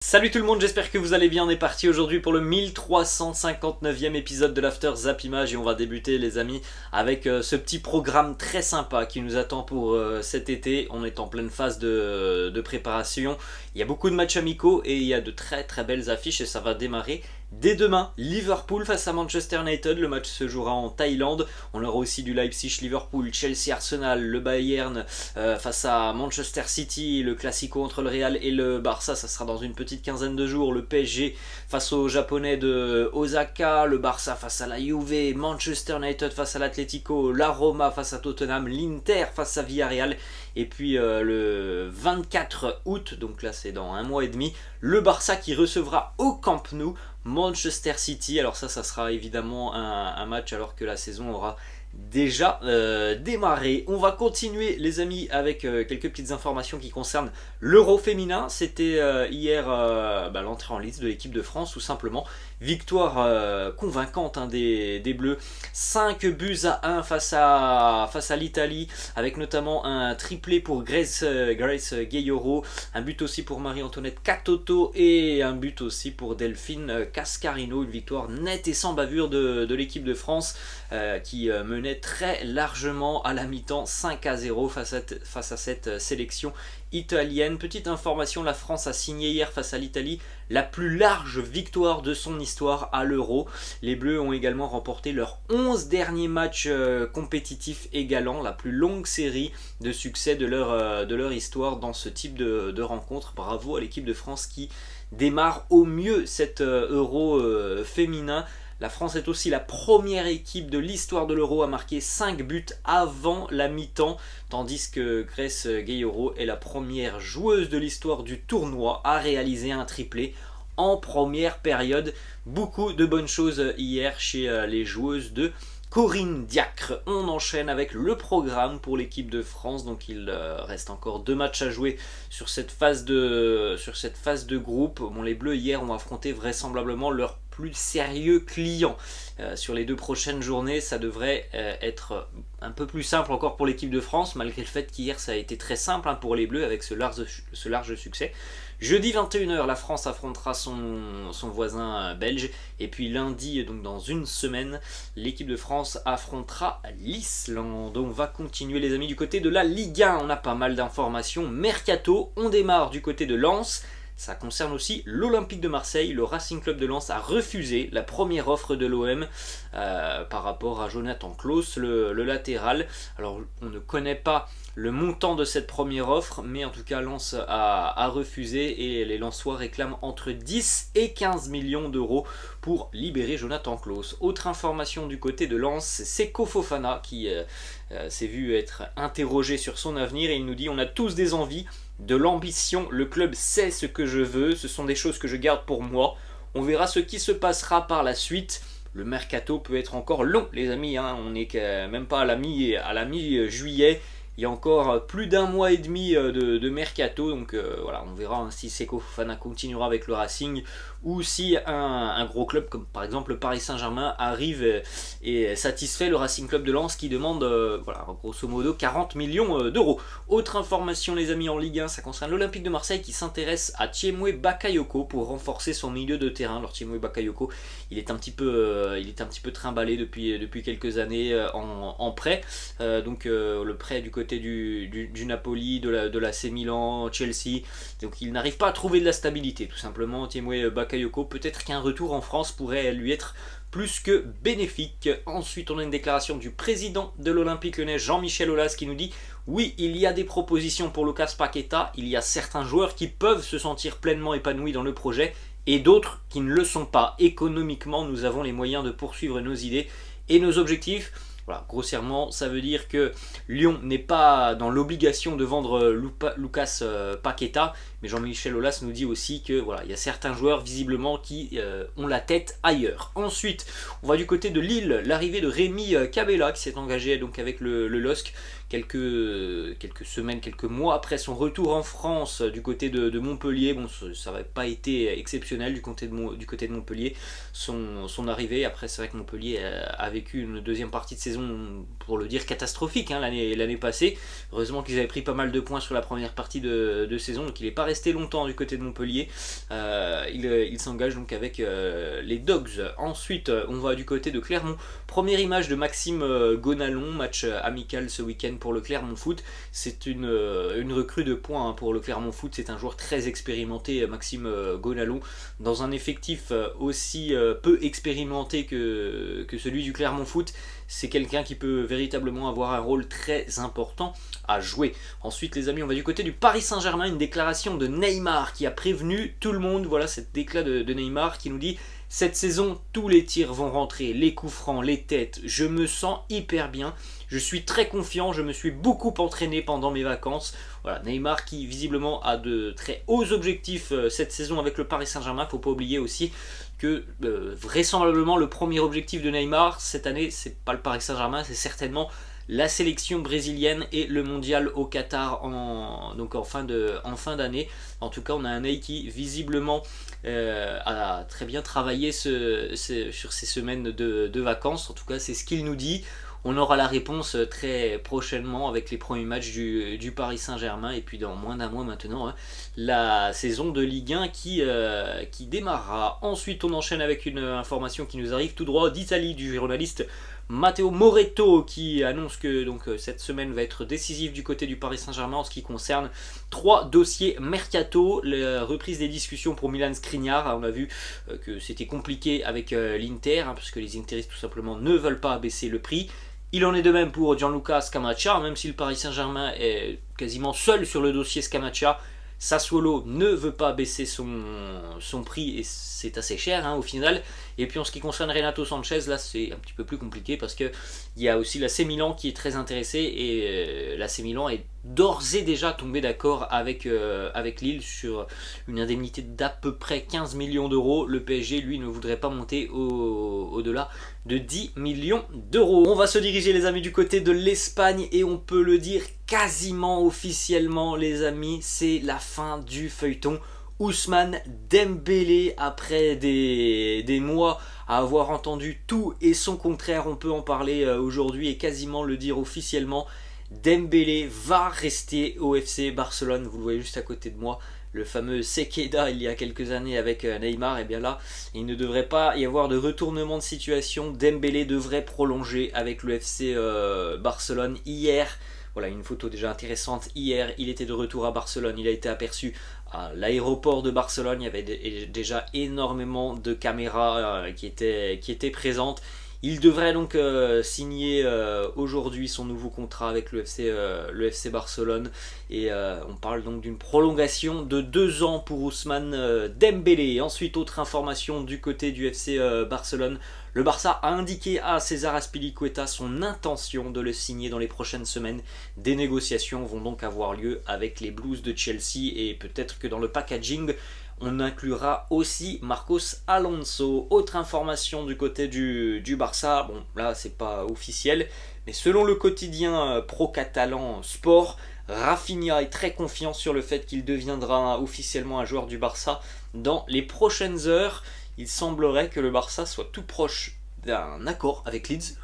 Salut tout le monde, j'espère que vous allez bien. On est parti aujourd'hui pour le 1359e épisode de l'After Zap Image et on va débuter les amis avec ce petit programme très sympa qui nous attend pour cet été. On est en pleine phase de préparation. Il y a beaucoup de matchs amicaux et il y a de très très belles affiches et ça va démarrer dès demain. Liverpool face à Manchester United, le match se jouera en Thaïlande. On aura aussi du Leipzig-Liverpool, Chelsea-Arsenal, le Bayern face à Manchester City, le Classico entre le Real et le Barça, ça sera dans une petite quinzaine de jours. Le PSG face aux Japonais de Osaka, le Barça face à la Juve, Manchester United face à l'Atlético, la Roma face à Tottenham, l'Inter face à Villarreal. Et puis le 24 août, donc là c'est dans un mois et demi, le Barça qui recevra au Camp Nou Manchester City. Alors ça sera évidemment un match alors que la saison aura déjà démarré. On va continuer les amis avec quelques petites informations qui concernent l'Euro féminin. C'était hier l'entrée en liste de l'équipe de France tout simplement. Victoire convaincante des Bleus, 5 buts à 1 face à l'Italie, avec notamment un triplé pour Grace Gayoro, un but aussi pour Marie-Antoinette Katoto et un but aussi pour Delphine Cascarino. Une victoire nette et sans bavure de l'équipe de France qui menait très largement à la mi-temps 5-0 face à cette sélection italienne. Petite information, la France a signé hier face à l'Italie la plus large victoire de son histoire à l'Euro. Les Bleus ont également remporté leurs 11 derniers matchs compétitifs égalant la plus longue série de succès de leur histoire dans ce type de rencontre. Bravo à l'équipe de France qui démarre au mieux cet Euro féminin. La France est aussi la première équipe de l'histoire de l'Euro à marquer 5 buts avant la mi-temps, tandis que Grace Gayoro est la première joueuse de l'histoire du tournoi à réaliser un triplé en première période. Beaucoup de bonnes choses hier chez les joueuses de Corinne Diacre. On enchaîne avec le programme pour l'équipe de France. Donc il reste encore 2 matchs à jouer sur cette phase de groupe. Bon, les Bleus hier ont affronté vraisemblablement leur plus sérieux client sur les 2 prochaines journées. Ça devrait être un peu plus simple encore pour l'équipe de France, malgré le fait qu'hier ça a été très simple pour les Bleus avec ce large succès. Jeudi 21h, la France affrontera son voisin belge. Et puis lundi, donc dans une semaine, l'équipe de France affrontera l'Islande. On va continuer les amis du côté de la Ligue 1. On a pas mal d'informations. Mercato, on démarre du côté de Lens. Ça concerne aussi l'Olympique de Marseille. Le Racing Club de Lens a refusé la première offre de l'OM par rapport à Jonathan Klaus, le latéral. Alors on ne connaît pas le montant de cette première offre, mais en tout cas Lens a refusé et les Lensois réclament entre 10 et 15 millions d'euros pour libérer Jonathan Klaus. Autre information du côté de Lens, c'est Seko Fofana qui s'est vu être interrogé sur son avenir et il nous dit: on a tous des envies, de l'ambition, le club sait ce que je veux, ce sont des choses que je garde pour moi, on verra ce qui se passera par la suite. Le mercato peut être encore long les amis, on n'est même pas à la mi-juillet. Il y a encore plus d'un mois et demi de mercato, donc voilà, on verra si Seko Fofana continuera avec le Racing ou si un gros club comme par exemple le Paris Saint-Germain arrive et satisfait le Racing Club de Lens qui demande voilà, grosso modo 40 millions d'euros. Autre information les amis en Ligue 1, ça concerne l'Olympique de Marseille qui s'intéresse à Tiémoué Bakayoko pour renforcer son milieu de terrain. Alors Tiémoué Bakayoko, il est un petit peu trimballé depuis quelques années en prêt, donc le prêt du côté du Napoli, de l'AC Milan, Chelsea, donc il n'arrive pas à trouver de la stabilité tout simplement. Tiémoué Bakayoko, peut-être qu'un retour en France pourrait lui être plus que bénéfique. Ensuite on a une déclaration du président de l'Olympique Lyonnais, Jean-Michel Aulas, qui nous dit: oui, il y a des propositions pour Lucas Paqueta, il y a certains joueurs qui peuvent se sentir pleinement épanouis dans le projet et d'autres qui ne le sont pas. Économiquement, nous avons les moyens de poursuivre nos idées et nos objectifs. Voilà, grossièrement, ça veut dire que Lyon n'est pas dans l'obligation de vendre Lucas Paqueta, mais Jean-Michel Aulas nous dit aussi que voilà, il y a certains joueurs visiblement qui ont la tête ailleurs. Ensuite, on va du côté de Lille, l'arrivée de Rémi Cabella qui s'est engagé donc avec le LOSC, quelques semaines, quelques mois après son retour en France du côté de Montpellier. Bon, ça n'avait pas été exceptionnel du côté de Montpellier, son arrivée. Après, c'est vrai que Montpellier a vécu une deuxième partie de saison, pour le dire, catastrophique hein, l'année passée. Heureusement qu'ils avaient pris pas mal de points sur la première partie de saison, donc il n'est pas resté longtemps du côté de Montpellier. Il s'engage donc avec les Dogs. Ensuite, on va du côté de Clermont. Première image de Maxime Gonalon, match amical ce week-end pour le Clermont Foot. C'est une recrue de points hein, pour le Clermont Foot. C'est un joueur très expérimenté, Maxime Gonalon, dans un effectif aussi peu expérimenté que celui du Clermont Foot. C'est quelqu'un qui peut véritablement avoir un rôle très important à jouer. Ensuite les amis, on va du côté du Paris Saint-Germain, une déclaration de Neymar qui a prévenu tout le monde. Voilà cette déclat de Neymar qui nous dit: cette saison, tous les tirs vont rentrer, les coups francs, les têtes, je me sens hyper bien, je suis très confiant, je me suis beaucoup entraîné pendant mes vacances. Voilà, Neymar qui visiblement a de très hauts objectifs cette saison avec le Paris Saint-Germain. Faut pas oublier aussi que vraisemblablement le premier objectif de Neymar cette année, c'est pas le Paris Saint-Germain, c'est certainement la sélection brésilienne et le mondial au Qatar en fin d'année. En tout cas, on a un Ney qui visiblement a très bien travaillé sur ces semaines de vacances. En tout cas, c'est ce qu'il nous dit. On aura la réponse très prochainement avec les premiers matchs du Paris Saint-Germain. Et puis dans moins d'un mois maintenant, hein, la saison de Ligue 1 qui démarrera. Ensuite, on enchaîne avec une information qui nous arrive tout droit d'Italie, du journaliste Matteo Moretto, qui annonce que cette semaine va être décisive du côté du Paris Saint-Germain en ce qui concerne 3 dossiers mercato. La reprise des discussions pour Milan Skriniar. On a vu que c'était compliqué avec l'Inter, hein, parce que les Interistes tout simplement ne veulent pas baisser le prix. Il en est de même pour Gianluca Scamacca, même si le Paris Saint-Germain est quasiment seul sur le dossier Scamacca. Sassuolo ne veut pas baisser son prix et c'est assez cher hein, au final. Et puis en ce qui concerne Renato Sanchez, là c'est un petit peu plus compliqué parce qu'il y a aussi l'AC Milan qui est très intéressé et l'AC Milan est d'ores et déjà tombé d'accord avec Lille sur une indemnité d'à peu près 15 millions d'euros. Le PSG lui ne voudrait pas monter au-delà de 10 millions d'euros. On va se diriger les amis du côté de l'Espagne et on peut le dire quasiment officiellement les amis, c'est la fin du feuilleton Ousmane Dembélé. Après des mois à avoir entendu tout et son contraire, on peut en parler aujourd'hui et quasiment le dire officiellement. Dembélé va rester au FC Barcelone. Vous le voyez juste à côté de moi, le fameux Sequeda il y a quelques années avec Neymar. Et bien là, il ne devrait pas y avoir de retournement de situation. Dembélé devrait prolonger avec le FC Barcelone. Hier, voilà une photo déjà intéressante. Hier, il était de retour à Barcelone. Il a été aperçu à l'aéroport de Barcelone. Il y avait déjà énormément de caméras qui étaient présentes. Il devrait donc signer aujourd'hui son nouveau contrat avec le FC Barcelone. Et on parle donc d'une prolongation de 2 ans pour Ousmane Dembélé. Ensuite, autre information du côté du FC Barcelone. Le Barça a indiqué à César Azpilicueta son intention de le signer dans les prochaines semaines. Des négociations vont donc avoir lieu avec les Blues de Chelsea et peut-être que dans le packaging, on inclura aussi Marcos Alonso. Autre information du côté du Barça, bon là c'est pas officiel, mais selon le quotidien pro-catalan Sport, Rafinha est très confiant sur le fait qu'il deviendra officiellement un joueur du Barça dans les prochaines heures. Il semblerait que le Barça soit tout proche d'un accord avec Leeds,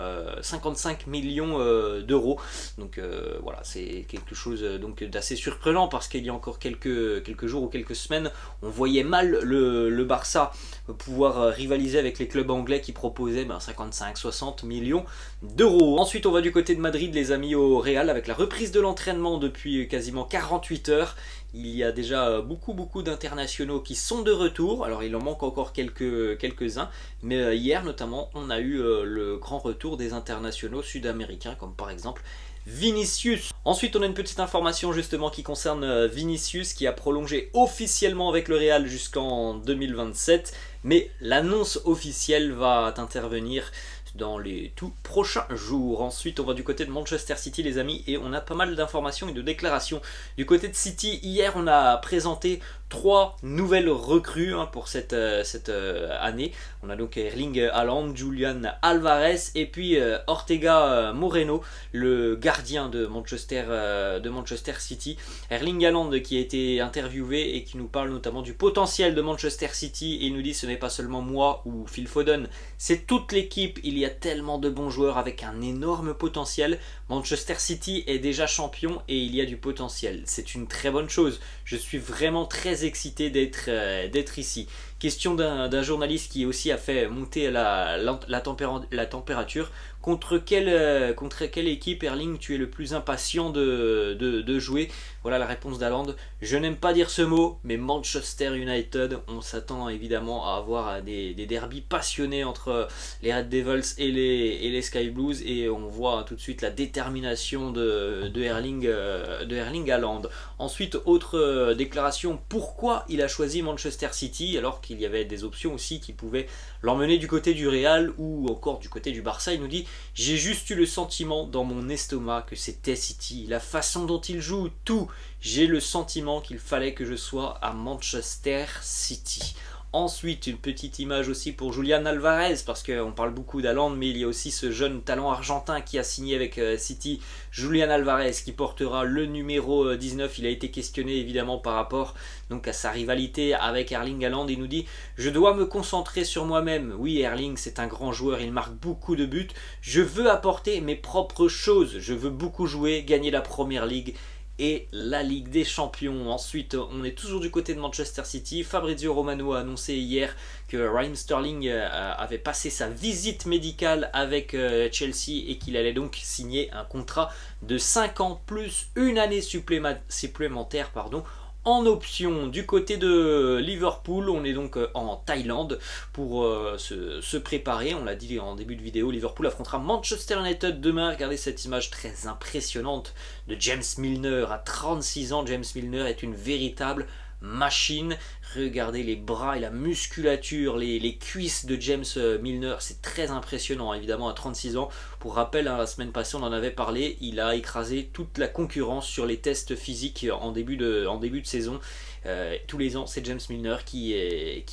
55 millions d'euros. Donc voilà, c'est quelque chose d'assez surprenant parce qu'il y a encore quelques jours ou quelques semaines, on voyait mal le Barça pouvoir rivaliser avec les clubs anglais qui proposaient 55-60 millions d'euros. Ensuite, on va du côté de Madrid, les amis, au Real, avec la reprise de l'entraînement depuis quasiment 48 heures. Il y a déjà beaucoup d'internationaux qui sont de retour. Alors il en manque encore quelques-uns. Mais hier notamment, on a eu le grand retour des internationaux sud-américains, comme par exemple Vinicius. Ensuite, on a une petite information justement qui concerne Vinicius, qui a prolongé officiellement avec le Real jusqu'en 2027. Mais l'annonce officielle va intervenir dans les tout prochains jours. Ensuite, on va du côté de Manchester City, les amis, et on a pas mal d'informations et de déclarations. Du côté de City, hier, on a présenté 3 nouvelles recrues pour cette année. On a donc Erling Haaland, Julian Alvarez et puis Ortega Moreno, le gardien de Manchester City. Erling Haaland qui a été interviewé et qui nous parle notamment du potentiel de Manchester City, et il nous dit ce n'est pas seulement moi ou Phil Foden, c'est toute l'équipe, il y a tellement de bons joueurs avec un énorme potentiel. Manchester City est déjà champion et il y a du potentiel, c'est une très bonne chose, je suis vraiment très excité d'être ici. Question d'un journaliste qui aussi a fait monter la température. Contre quelle équipe, Erling, tu es le plus impatient de jouer? Voilà la réponse d'Haaland. Je n'aime pas dire ce mot, mais Manchester United, on s'attend évidemment à avoir des derbys passionnés entre les Red Devils et les Sky Blues, et on voit tout de suite la détermination de Erling Haaland. Ensuite, autre déclaration, pourquoi il a choisi Manchester City alors qu'il y avait des options aussi qui pouvaient l'emmener du côté du Real ou encore du côté du Barça. Il nous dit: j'ai juste eu le sentiment dans mon estomac que c'était City, la façon dont il joue, tout. J'ai le sentiment qu'il fallait que je sois à Manchester City. Ensuite, une petite image aussi pour Julian Alvarez, parce qu'on parle beaucoup d'Haaland, mais il y a aussi ce jeune talent argentin qui a signé avec City, Julian Alvarez, qui portera le numéro 19. Il a été questionné évidemment par rapport donc à sa rivalité avec Erling Haaland. Il nous dit: je dois me concentrer sur moi-même. Oui, Erling, c'est un grand joueur, il marque beaucoup de buts. Je veux apporter mes propres choses. Je veux beaucoup jouer, gagner la Première Ligue et la Ligue des Champions. Ensuite, on est toujours du côté de Manchester City. Fabrizio Romano a annoncé hier que Raheem Sterling avait passé sa visite médicale avec Chelsea et qu'il allait donc signer un contrat de 5 ans plus une année supplémentaire en option. Du côté de Liverpool, on est donc en Thaïlande pour se préparer. On l'a dit en début de vidéo, Liverpool affrontera Manchester United demain. Regardez cette image très impressionnante de James Milner à 36 ans. James Milner est une véritable machine. Regardez les bras et la musculature, les cuisses de James Milner, c'est très impressionnant évidemment à 36 ans. Pour rappel, la semaine passée on en avait parlé, il a écrasé toute la concurrence sur les tests physiques en début de saison. Tous les ans, c'est James Milner qui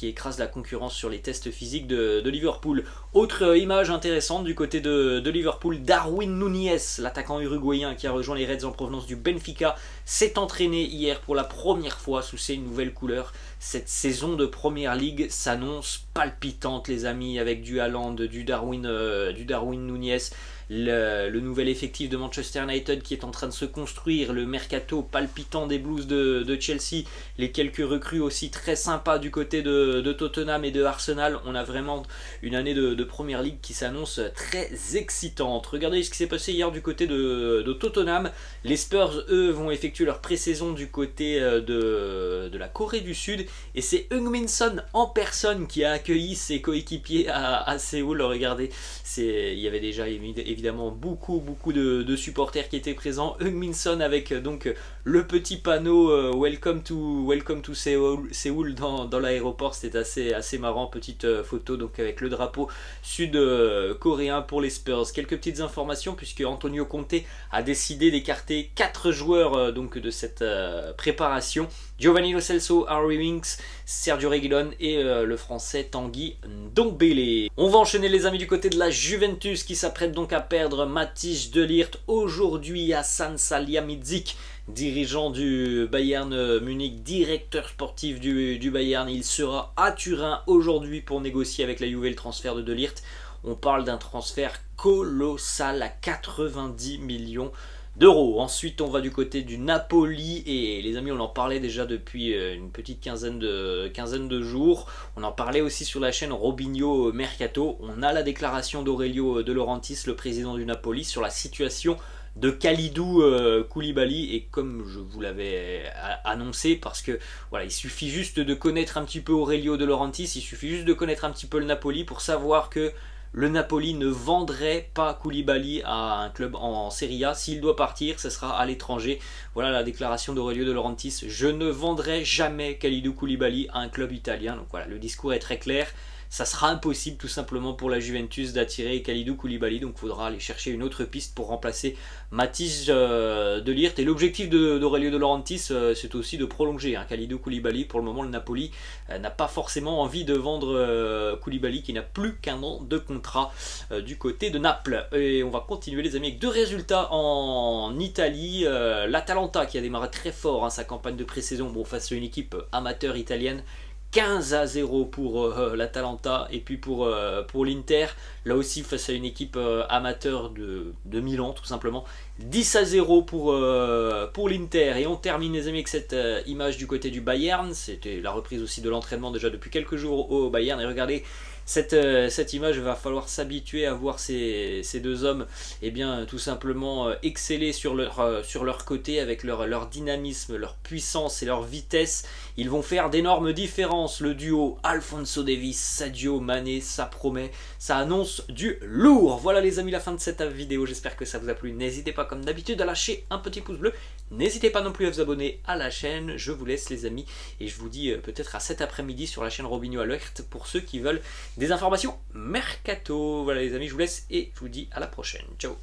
écrase la concurrence sur les tests physiques de Liverpool. Autre image intéressante du côté de Liverpool, Darwin Núñez, l'attaquant uruguayen qui a rejoint les Reds en provenance du Benfica, s'est entraîné hier pour la première fois sous ses nouvelles couleurs. Cette saison de Première Ligue s'annonce palpitante, les amis, avec du Haaland, du Darwin Núñez, le nouvel effectif de Manchester United qui est en train de se construire, le mercato palpitant des Blues de Chelsea, les quelques recrues aussi très sympas du côté de Tottenham et de Arsenal. On a vraiment une année de Première Ligue qui s'annonce très excitante. Regardez ce qui s'est passé hier du côté de Tottenham. Les Spurs, eux, vont effectuer leur pré-saison du côté de la Corée du Sud, et c'est Heung-min Son en personne qui a accueilli ses coéquipiers à Séoul. Regardez, il y avait déjà évidemment beaucoup de supporters qui étaient présents. Heung-min Son avec donc le petit panneau Welcome to Séoul dans l'aéroport. C'était assez marrant, petite photo donc avec le drapeau sud-coréen pour les Spurs. Quelques petites informations puisque Antonio Conte a décidé d'écarter 4 joueurs donc de cette préparation: Giovanni Lo Celso, Harry Winks, Sergio Reguilón et le français Tanguy Ndombele. On va enchaîner les amis du côté de la Juventus qui s'apprête donc à perdre Matthijs de Ligt aujourd'hui. Hasan Salihamidzic, dirigeant du Bayern Munich, directeur sportif du Bayern, il sera à Turin aujourd'hui pour négocier avec la Juve le transfert de Ligt. On parle d'un transfert colossal à 90 millions d'euros. Ensuite on va du côté du Napoli et les amis, on en parlait déjà depuis une petite quinzaine de jours. On en parlait aussi sur la chaîne Robinho Mercato. On a la déclaration d'Aurelio De Laurentiis, le président du Napoli, sur la situation de Kalidou Koulibaly, et comme je vous l'avais annoncé, parce que voilà, il suffit juste de connaître un petit peu Aurelio De Laurentiis, il suffit juste de connaître un petit peu le Napoli pour savoir que le Napoli ne vendrait pas Koulibaly à un club en Serie A. S'il doit partir, ce sera à l'étranger. Voilà la déclaration d'Aurelio De Laurentiis: je ne vendrai jamais Kalidou Koulibaly à un club italien. Donc voilà, le discours est très clair. ça sera impossible tout simplement pour la Juventus d'attirer Kalidou Koulibaly, donc il faudra aller chercher une autre piste pour remplacer Matthijs de Ligt. Et l'objectif d'Aurelio De Laurentiis, c'est aussi de prolonger Kalidou Koulibaly. Pour le moment, le Napoli n'a pas forcément envie de vendre Koulibaly, qui n'a plus qu'un an de contrat du côté de Naples. Et on va continuer les amis avec deux résultats en Italie. L'Atalanta qui a démarré très fort sa campagne de pré-saison, face à une équipe amateur italienne. 15-0 pour l'Atalanta, et puis pour l'Inter, là aussi face à une équipe amateur de Milan tout simplement, 10-0 pour l'Inter. Et on termine les amis avec cette image du côté du Bayern. C'était la reprise aussi de l'entraînement déjà depuis quelques jours au Bayern, et regardez cette image. Il va falloir s'habituer à voir ces deux hommes tout simplement exceller sur leur côté, avec leur dynamisme, leur puissance et leur vitesse. Ils vont faire d'énormes différences. Le duo Alphonso Davies, Sadio Mané, ça promet, ça annonce du lourd. Voilà les amis, la fin de cette vidéo, j'espère que ça vous a plu. N'hésitez pas comme d'habitude à lâcher un petit pouce bleu, n'hésitez pas non plus à vous abonner à la chaîne. Je vous laisse les amis, et je vous dis peut-être à cet après-midi sur la chaîne Robinho Alert pour ceux qui veulent des informations mercato. Voilà les amis, je vous laisse et je vous dis à la prochaine. Ciao.